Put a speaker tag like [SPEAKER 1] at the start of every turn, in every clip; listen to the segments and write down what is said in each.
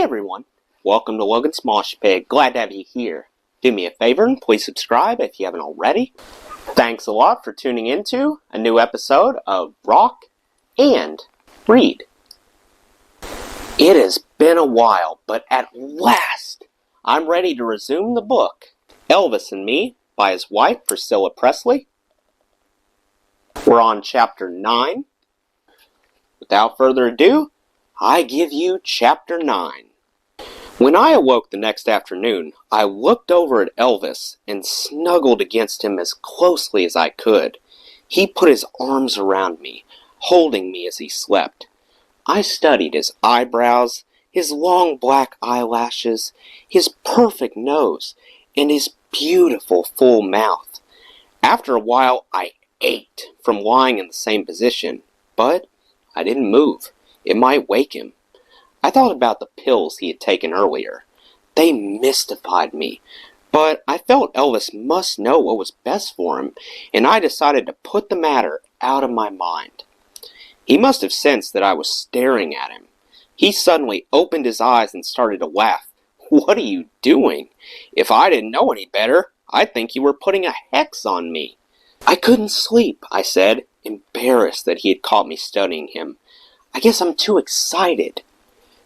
[SPEAKER 1] everyone, welcome to Logan's Mosh Pit. Glad to have you here. Do me a favor and please subscribe if you haven't already. Thanks a lot for tuning into a new episode of Rock and Read. It has been a while, but at last I'm ready to resume the book Elvis and Me by his wife Priscilla Presley. We're on chapter 9. Without further ado, I give you chapter 9. When I awoke the next afternoon, I looked over at Elvis and snuggled against him as closely as I could. He put his arms around me, holding me as he slept. I studied his eyebrows, his long black eyelashes, his perfect nose, and his beautiful full mouth. After a while, I ached from lying in the same position, but I didn't move. It might wake him. I thought about the pills he had taken earlier. They mystified me, but I felt Elvis must know what was best for him, and I decided to put the matter out of my mind. He must have sensed that I was staring at him. He suddenly opened his eyes and started to laugh. "What are you doing? If I didn't know any better, I'd think you were putting a hex on me." "I couldn't sleep," I said, embarrassed that he had caught me studying him. "I guess I'm too excited."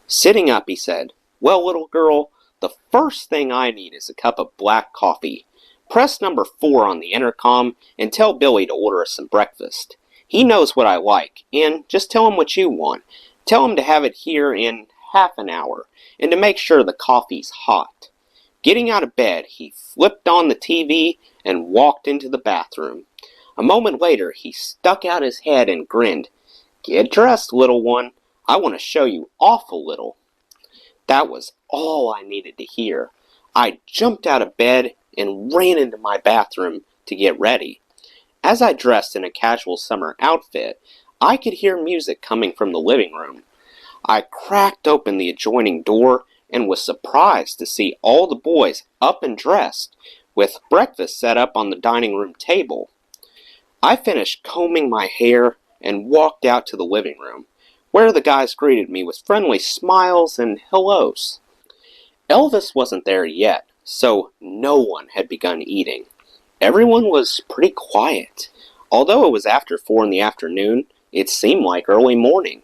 [SPEAKER 1] Sitting up, he said, "Well, little girl, the first thing I need is a cup of black coffee. Press number 4 on the intercom and tell Billy to order us some breakfast. He knows what I like, and just tell him what you want. Tell him to have it here in half an hour, and to make sure the coffee's hot." Getting out of bed, he flipped on the TV and walked into the bathroom. A moment later, he stuck out his head and grinned. "Get dressed, little one. I want to show you awful little." That was all I needed to hear. I jumped out of bed and ran into my bathroom to get ready. As I dressed in a casual summer outfit, I could hear music coming from the living room. I cracked open the adjoining door and was surprised to see all the boys up and dressed, with breakfast set up on the dining room table. I finished combing my hair and walked out to the living room, where the guys greeted me with friendly smiles and hellos. Elvis wasn't there yet, so no one had begun eating. Everyone was pretty quiet. Although it was after 4 in the afternoon, it seemed like early morning.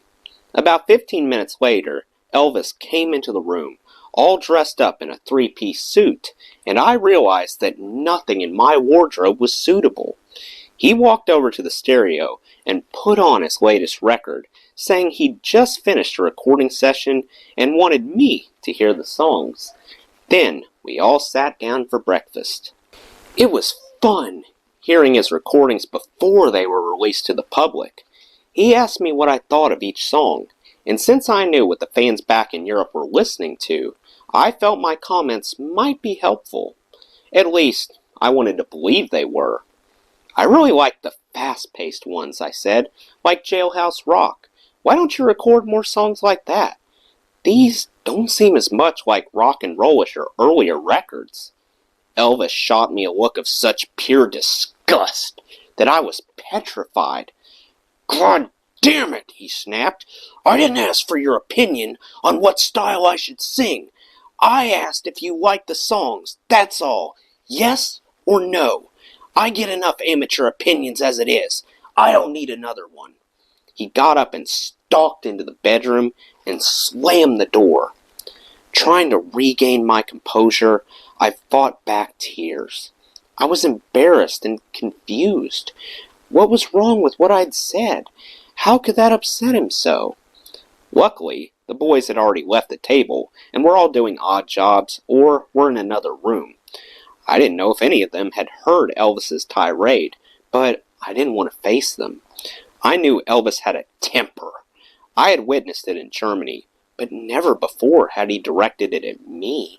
[SPEAKER 1] About 15 minutes later, Elvis came into the room, all dressed up in a 3-piece suit, and I realized that nothing in my wardrobe was suitable. He walked over to the stereo and put on his latest record, saying he'd just finished a recording session and wanted me to hear the songs. Then we all sat down for breakfast. It was fun hearing his recordings before they were released to the public. He asked me what I thought of each song, and since I knew what the fans back in Europe were listening to, I felt my comments might be helpful. At least, I wanted to believe they were. "I really like the fast-paced ones," I said, "like Jailhouse Rock. Why don't you record more songs like that? These don't seem as much like rock and roll as your earlier records." Elvis shot me a look of such pure disgust that I was petrified. "God damn it," he snapped. "I didn't ask for your opinion on what style I should sing. I asked if you liked the songs, that's all. Yes or no. I get enough amateur opinions as it is. I don't need another one." He got up and stalked into the bedroom and slammed the door. Trying to regain my composure, I fought back tears. I was embarrassed and confused. What was wrong with what I'd said? How could that upset him so? Luckily, the boys had already left the table and were all doing odd jobs or were in another room. I didn't know if any of them had heard Elvis's tirade, but I didn't want to face them. I knew Elvis had a temper. I had witnessed it in Germany, but never before had he directed it at me.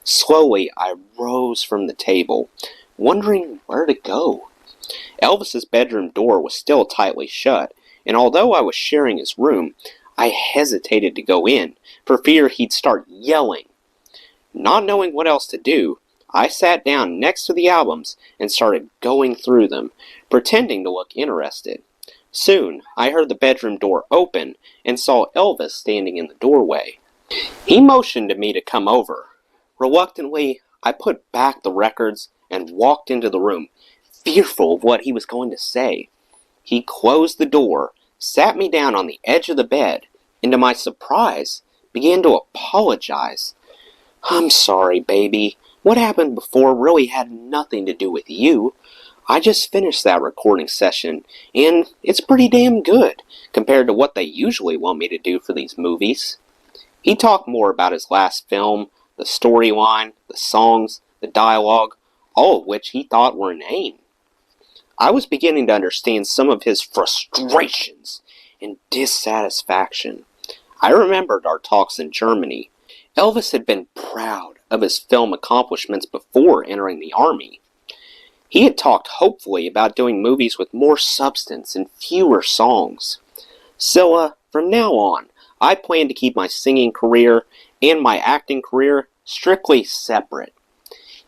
[SPEAKER 1] Slowly, I rose from the table, wondering where to go. Elvis's bedroom door was still tightly shut, and although I was sharing his room, I hesitated to go in, for fear he'd start yelling. Not knowing what else to do, I sat down next to the albums and started going through them, pretending to look interested. Soon, I heard the bedroom door open and saw Elvis standing in the doorway. He motioned to me to come over. Reluctantly, I put back the records and walked into the room, fearful of what he was going to say. He closed the door, sat me down on the edge of the bed, and to my surprise, began to apologize. "I'm sorry, baby. What happened before really had nothing to do with you. I just finished that recording session, and it's pretty damn good compared to what they usually want me to do for these movies." He talked more about his last film, the storyline, the songs, the dialogue, all of which he thought were inane. I was beginning to understand some of his frustrations and dissatisfaction. I remembered our talks in Germany. Elvis had been proud of his film accomplishments before entering the army. He had talked hopefully about doing movies with more substance and fewer songs. "Scylla, from now on, I plan to keep my singing career and my acting career strictly separate."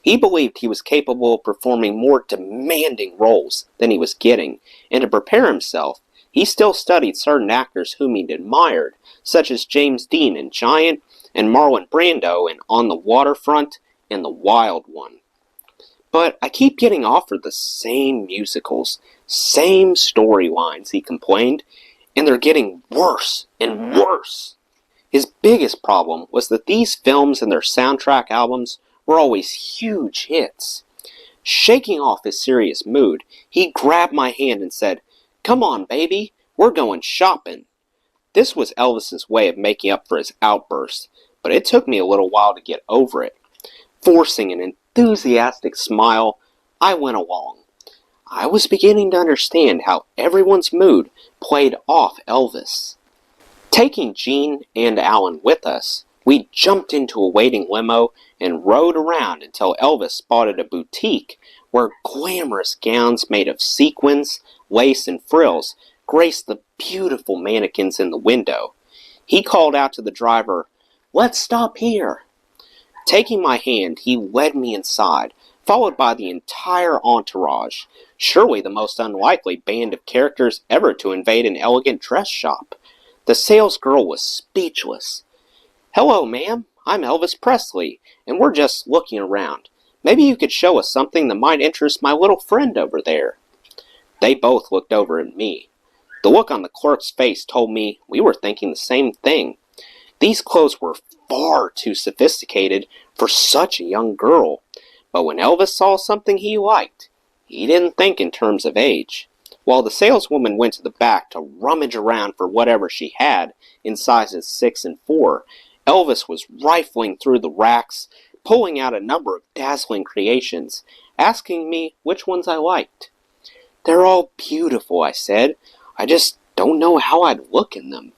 [SPEAKER 1] He believed he was capable of performing more demanding roles than he was getting, and to prepare himself, he still studied certain actors whom he admired, such as James Dean in Giant and Marlon Brando in On the Waterfront and The Wild One. "But I keep getting offered the same musicals, same storylines," he complained, "and they're getting worse and worse." His biggest problem was that these films and their soundtrack albums were always huge hits. Shaking off his serious mood, he grabbed my hand and said, "Come on, baby, we're going shopping." This was Elvis's way of making up for his outburst, but it took me a little while to get over it. Forcing an enthusiastic smile, I went along. I was beginning to understand how everyone's mood played off Elvis. Taking Jean and Alan with us, we jumped into a waiting limo and rode around until Elvis spotted a boutique where glamorous gowns made of sequins, lace, and frills graced the beautiful mannequins in the window. He called out to the driver, "Let's stop here." Taking my hand, he led me inside, followed by the entire entourage, surely the most unlikely band of characters ever to invade an elegant dress shop. The salesgirl was speechless. "Hello, ma'am. I'm Elvis Presley, and we're just looking around. Maybe you could show us something that might interest my little friend over there." They both looked over at me. The look on the clerk's face told me we were thinking the same thing. These clothes were far too sophisticated for such a young girl, but when Elvis saw something he liked, he didn't think in terms of age. While the saleswoman went to the back to rummage around for whatever she had in sizes 6 and 4, Elvis was rifling through the racks, pulling out a number of dazzling creations, asking me which ones I liked. "They're all beautiful," I said. "I just don't know how I'd look in them."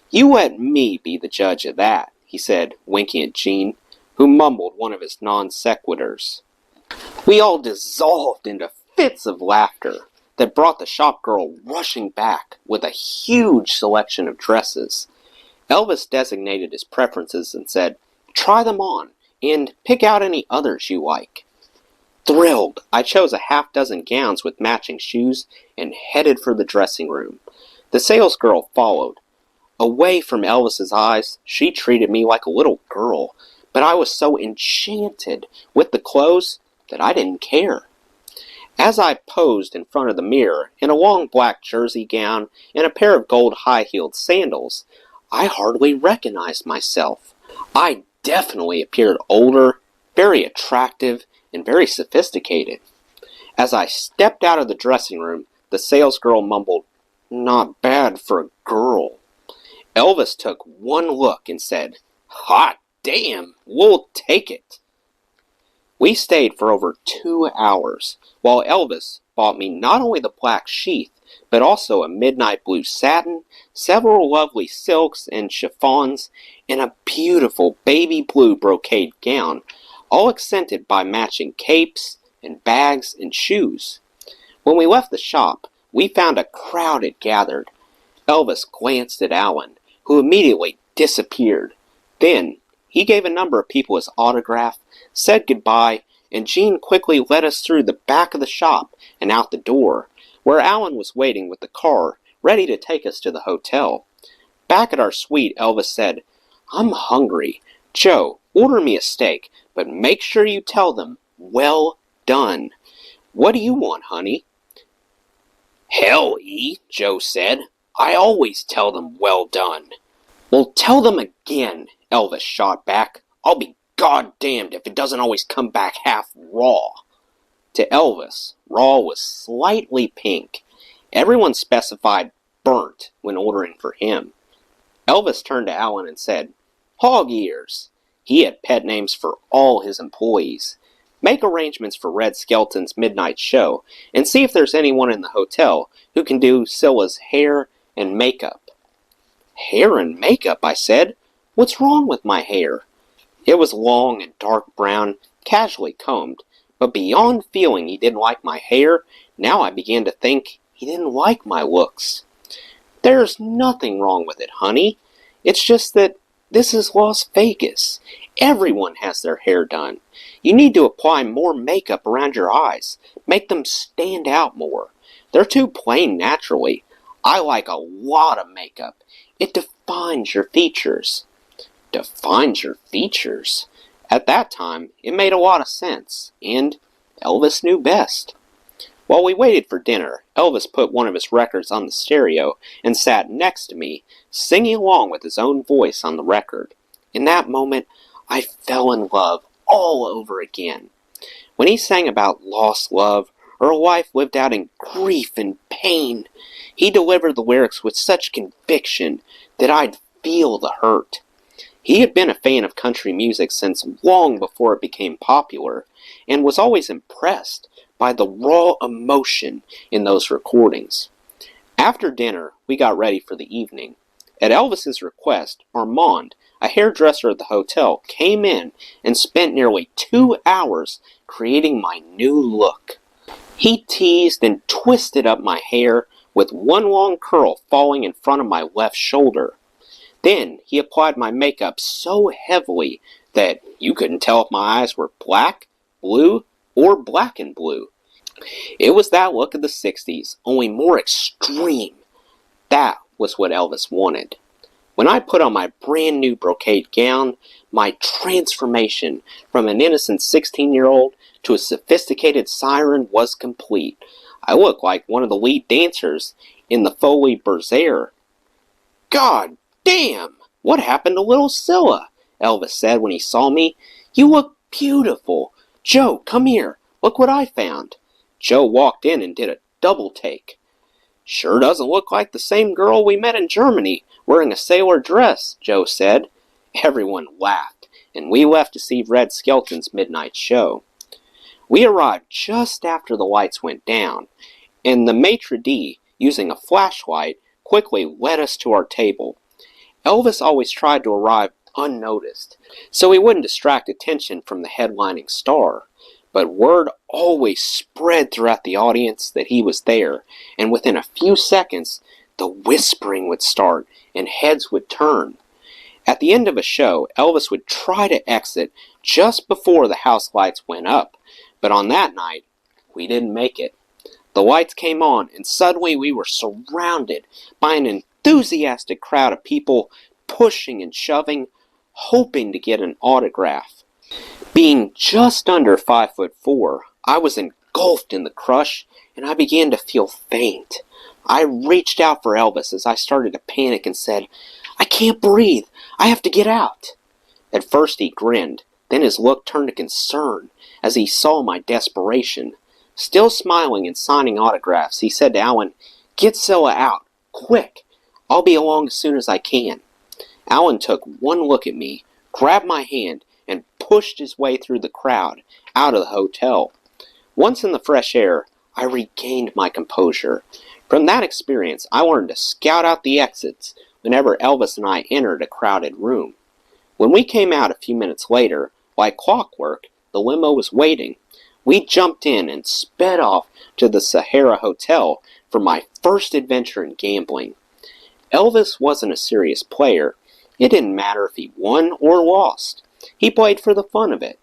[SPEAKER 1] "You let me be the judge of that," he said, winking at Jean, who mumbled one of his non sequiturs. We all dissolved into fits of laughter that brought the shop girl rushing back with a huge selection of dresses. Elvis designated his preferences and said, "Try them on, and pick out any others you like." Thrilled, I chose a half-dozen gowns with matching shoes and headed for the dressing room. The salesgirl followed. Away from Elvis's eyes, she treated me like a little girl, but I was so enchanted with the clothes that I didn't care. As I posed in front of the mirror in a long black jersey gown and a pair of gold high-heeled sandals, I hardly recognized myself. I definitely appeared older, very attractive, and very sophisticated. As I stepped out of the dressing room, the salesgirl mumbled, "Not bad for a girl." Elvis took one look and said, "Hot damn, we'll take it." We stayed for over 2 hours, while Elvis bought me not only the black sheath, but also a midnight blue satin, several lovely silks and chiffons, and a beautiful baby blue brocade gown, all accented by matching capes and bags and shoes. When we left the shop, we found a crowd had gathered. Elvis glanced at Alan, who immediately disappeared. Then, he gave a number of people his autograph, said goodbye, and Jean quickly led us through the back of the shop and out the door, where Alan was waiting with the car, ready to take us to the hotel. Back at our suite, Elvis said, I'm hungry. Joe, order me a steak, but make sure you tell them, well done. What do you want, honey? Hell, E, Joe said. I always tell them well done. Well, tell them again, Elvis shot back. I'll be goddamned if it doesn't always come back half raw. To Elvis, raw was slightly pink. Everyone specified burnt when ordering for him. Elvis turned to Alan and said, Hog ears. He had pet names for all his employees. Make arrangements for Red Skelton's midnight show and see if there's anyone in the hotel who can do Scylla's hair and makeup. Hair and makeup, I said. What's wrong with my hair? It was long and dark brown, casually combed, but beyond feeling he didn't like my hair, now I began to think he didn't like my looks. There's nothing wrong with it, honey. It's just that this is Las Vegas. Everyone has their hair done. You need to apply more makeup around your eyes. Make them stand out more. They're too plain naturally. I like a lot of makeup. It defines your features. Defines your features? At that time, it made a lot of sense, and Elvis knew best. While we waited for dinner, Elvis put one of his records on the stereo and sat next to me, singing along with his own voice on the record. In that moment, I fell in love all over again. When he sang about lost love, or a life lived out in grief and pain, he delivered the lyrics with such conviction that I'd feel the hurt. He had been a fan of country music since long before it became popular, and was always impressed by the raw emotion in those recordings. After dinner, we got ready for the evening. At Elvis's request, Armand, a hairdresser at the hotel, came in and spent nearly 2 hours creating my new look. He teased and twisted up my hair with one long curl falling in front of my left shoulder. Then he applied my makeup so heavily that you couldn't tell if my eyes were black, blue, or black and blue. It was that look of the 60s, only more extreme. That was what Elvis wanted. When I put on my brand new brocade gown, my transformation from an innocent 16-year-old to a sophisticated siren was complete. I looked like one of the lead dancers in the Foley Berserk. God damn! What happened to little Scylla? Elvis said when he saw me. You look beautiful. Joe, come here. Look what I found. Joe walked in and did a double take. Sure doesn't look like the same girl we met in Germany, wearing a sailor dress, Joe said. Everyone laughed, and we left to see Red Skelton's midnight show. We arrived just after the lights went down, and the maitre d', using a flashlight, quickly led us to our table. Elvis always tried to arrive unnoticed, so he wouldn't distract attention from the headlining star. But word always spread throughout the audience that he was there, and within a few seconds, the whispering would start and heads would turn. At the end of a show, Elvis would try to exit just before the house lights went up, but on that night, we didn't make it. The lights came on, and suddenly we were surrounded by an enthusiastic crowd of people pushing and shoving, hoping to get an autograph. Being just under 5'4", I was engulfed in the crush, and I began to feel faint. I reached out for Elvis as I started to panic and said, I can't breathe. I have to get out. At first he grinned, then his look turned to concern as he saw my desperation. Still smiling and signing autographs, he said to Alan, Get Scylla out, quick. I'll be along as soon as I can. Alan took one look at me, grabbed my hand, and pushed his way through the crowd, out of the hotel. Once in the fresh air, I regained my composure. From that experience, I learned to scout out the exits whenever Elvis and I entered a crowded room. When we came out a few minutes later, like clockwork, the limo was waiting. We jumped in and sped off to the Sahara Hotel for my first adventure in gambling. Elvis wasn't a serious player. It didn't matter if he won or lost. He played for the fun of it.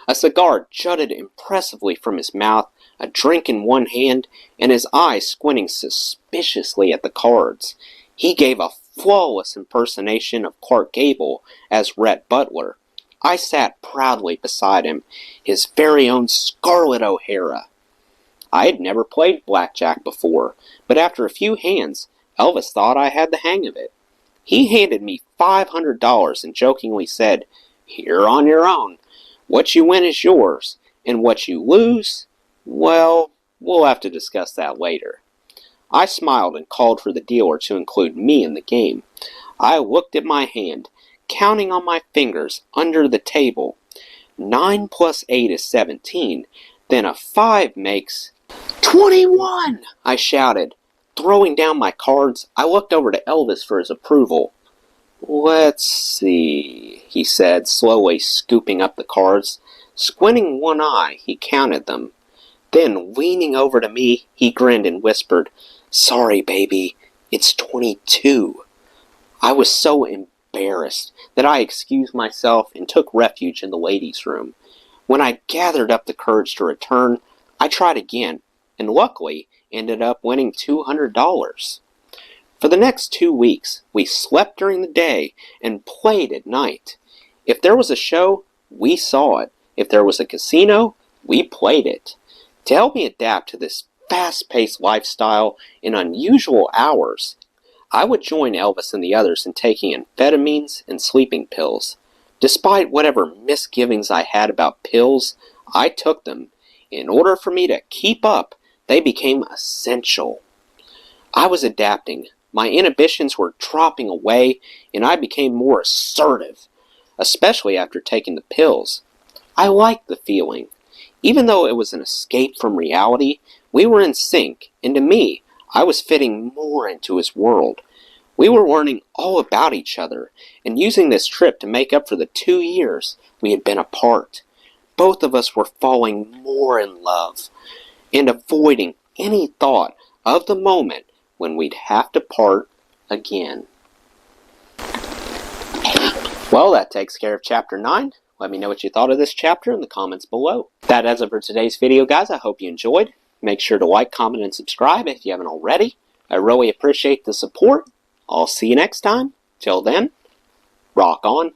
[SPEAKER 1] A cigar jutted impressively from his mouth, a drink in one hand, and his eyes squinting suspiciously at the cards. He gave a flawless impersonation of Clark Gable as Rhett Butler, I sat proudly beside him, his very own Scarlett O'Hara. I had never played blackjack before, but after a few hands, Elvis thought I had the hang of it. He handed me $500 and jokingly said, "You're on your own. What you win is yours, and what you lose, well, we'll have to discuss that later." I smiled and called for the dealer to include me in the game. I looked at my hand, counting on my fingers under the table. 9 plus 8 is 17, then a 5 makes 21! I shouted. Throwing down my cards, I looked over to Elvis for his approval. "Let's see," he said, slowly scooping up the cards. Squinting one eye, he counted them. Then, leaning over to me, he grinned and whispered, "Sorry, baby, it's 22. I was so embarrassed that I excused myself and took refuge in the ladies' room. When I gathered up the courage to return, I tried again, and luckily ended up winning $200. For the next 2 weeks, we slept during the day and played at night. If there was a show, we saw it. If there was a casino, we played it. To help me adapt to this fast-paced lifestyle in unusual hours, I would join Elvis and the others in taking amphetamines and sleeping pills. Despite whatever misgivings I had about pills, I took them. In order for me to keep up, they became essential. I was adapting. My inhibitions were dropping away, and I became more assertive, especially after taking the pills. I liked the feeling. Even though it was an escape from reality, we were in sync, and to me, I was fitting more into his world. We were learning all about each other, and using this trip to make up for the 2 years we had been apart. Both of us were falling more in love, and avoiding any thought of the moment when we'd have to part again. Well, that takes care of Chapter 9. Let me know what you thought of this chapter in the comments below. That does it for today's video, guys. I hope you enjoyed. Make sure to like, comment, and subscribe if you haven't already. I really appreciate the support. I'll see you next time. Till then, rock on.